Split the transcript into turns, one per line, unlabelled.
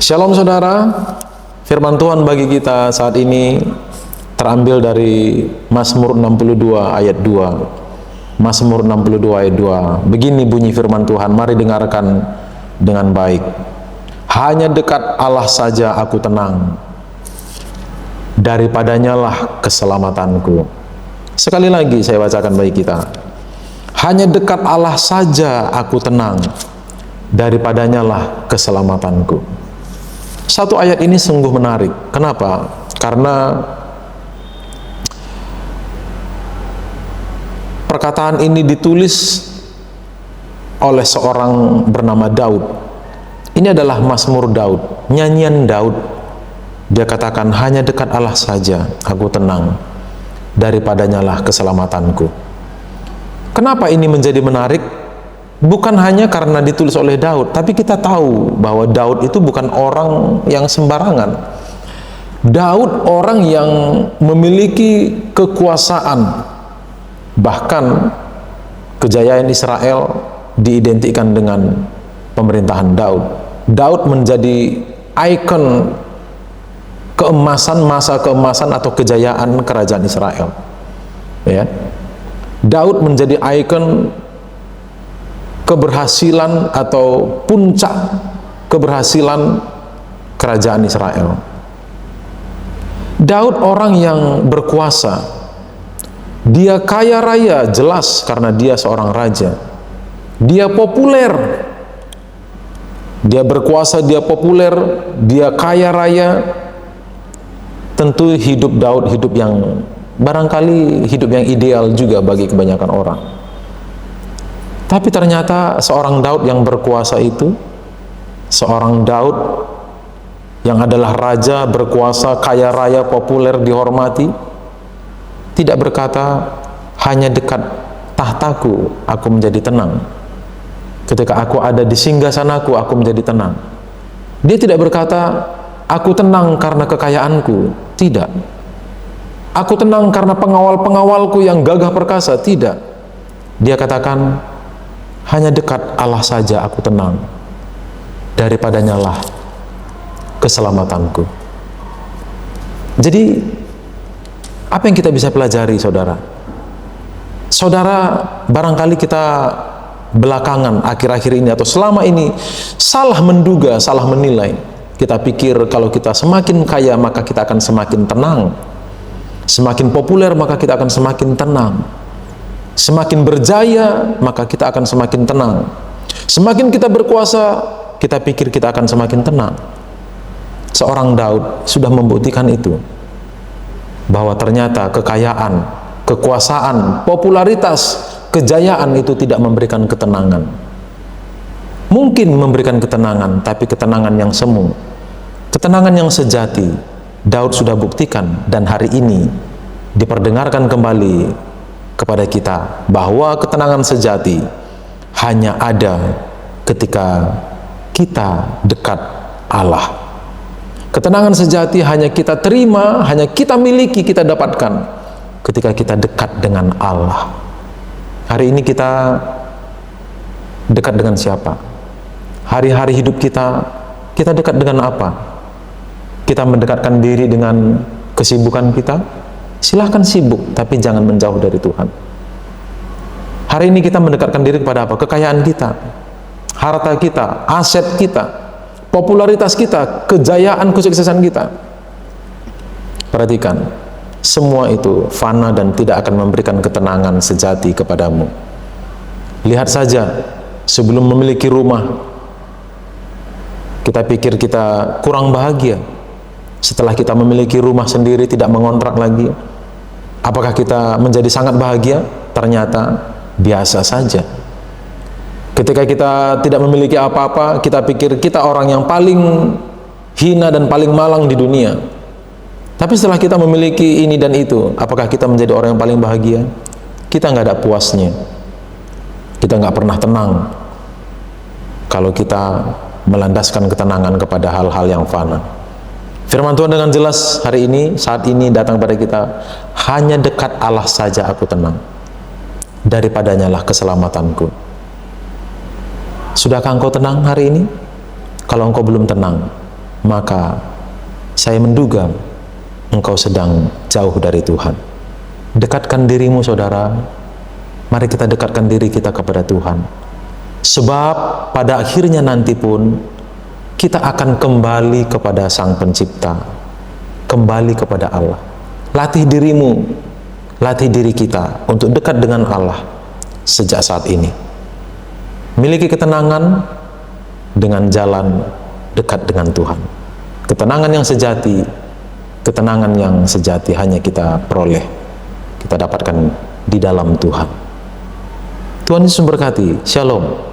Shalom saudara, firman Tuhan bagi kita saat ini terambil dari Mazmur 62 ayat 2. Mazmur 62 ayat 2. Begini bunyi firman Tuhan, mari dengarkan dengan baik. Hanya dekat Allah saja aku tenang, daripadanya lah keselamatanku. Sekali lagi saya bacakan bagi kita. Hanya dekat Allah saja aku tenang, daripadanya lah keselamatanku. Satu ayat ini sungguh menarik. Kenapa? Karena perkataan ini ditulis oleh seorang bernama Daud. Ini adalah Mazmur Daud, nyanyian Daud. Dia katakan, hanya dekat Allah saja aku tenang, daripadanya lah keselamatanku. Kenapa ini menjadi menarik? Bukan hanya karena ditulis oleh Daud, tapi kita tahu bahwa Daud itu bukan orang yang sembarangan. Daud orang yang memiliki kekuasaan. Bahkan kejayaan Israel diidentikan dengan pemerintahan Daud. Daud menjadi ikon keemasan, masa keemasan atau kejayaan kerajaan Israel. Ya. Daud menjadi ikon keberhasilan atau puncak keberhasilan kerajaan Israel. Daud orang yang berkuasa. Dia kaya raya, jelas karena dia seorang raja. Dia populer. Dia berkuasa, dia populer, dia kaya raya. Tentu hidup Daud hidup yang barangkali hidup yang ideal juga bagi kebanyakan orang. Tapi ternyata seorang Daud yang berkuasa itu, seorang Daud yang adalah raja, berkuasa, kaya raya, populer, dihormati, tidak berkata, hanya dekat tahtaku aku menjadi tenang. Ketika aku ada di singgasanaku aku menjadi tenang. Dia tidak berkata, aku tenang karena kekayaanku. Tidak. Aku tenang karena pengawal-pengawalku yang gagah perkasa. Tidak. Dia katakan, hanya dekat Allah saja aku tenang, daripadanya lah keselamatanku. Jadi apa yang kita bisa pelajari, saudara? Saudara, barangkali kita belakangan, akhir-akhir ini atau selama ini salah menduga, salah menilai. Kita pikir kalau kita semakin kaya maka kita akan semakin tenang, semakin populer maka kita akan semakin tenang, semakin berjaya maka kita akan semakin tenang, semakin kita berkuasa kita pikir kita akan semakin tenang. Seorang Daud sudah membuktikan itu, bahwa ternyata kekayaan, kekuasaan, popularitas, kejayaan itu tidak memberikan ketenangan. Mungkin memberikan ketenangan, tapi ketenangan yang semu, ketenangan yang sejati. Daud sudah buktikan, dan hari ini diperdengarkan kembali kepada kita bahwa ketenangan sejati hanya ada ketika kita dekat Allah. Ketenangan sejati hanya kita terima, hanya kita miliki, kita dapatkan ketika kita dekat dengan Allah. Hari ini kita dekat dengan siapa? Hari-hari hidup kita dekat dengan apa? Kita mendekatkan diri dengan kesibukan kita? Silahkan sibuk, tapi jangan menjauh dari Tuhan. Hari ini kita mendekatkan diri kepada apa? Kekayaan kita, harta kita, aset kita, popularitas kita, kejayaan, kesuksesan kita. Perhatikan, semua itu fana dan tidak akan memberikan ketenangan sejati kepadamu. Lihat saja, sebelum memiliki rumah, kita pikir kita kurang bahagia. Setelah kita memiliki rumah sendiri, tidak mengontrak lagi, apakah kita menjadi sangat bahagia? Ternyata biasa saja. Ketika kita tidak memiliki apa-apa, kita pikir kita orang yang paling hina dan paling malang di dunia. Tapi setelah kita memiliki ini dan itu, apakah kita menjadi orang yang paling bahagia? Kita nggak ada puasnya. Kita nggak pernah tenang kalau kita melandaskan ketenangan kepada hal-hal yang fana. Firman Tuhan dengan jelas hari ini, saat ini datang pada kita, hanya dekat Allah saja aku tenang, daripadanya lah keselamatanku. Sudahkah engkau tenang hari ini? Kalau engkau belum tenang, maka saya menduga engkau sedang jauh dari Tuhan. Dekatkan dirimu saudara, mari kita dekatkan diri kita kepada Tuhan. Sebab pada akhirnya nanti pun kita akan kembali kepada Sang Pencipta, kembali kepada Allah. Latih dirimu, latih diri kita untuk dekat dengan Allah sejak saat ini. Miliki ketenangan dengan jalan dekat dengan Tuhan. Ketenangan yang sejati hanya kita peroleh, kita dapatkan di dalam Tuhan. Tuhan Yesus memberkati. Shalom.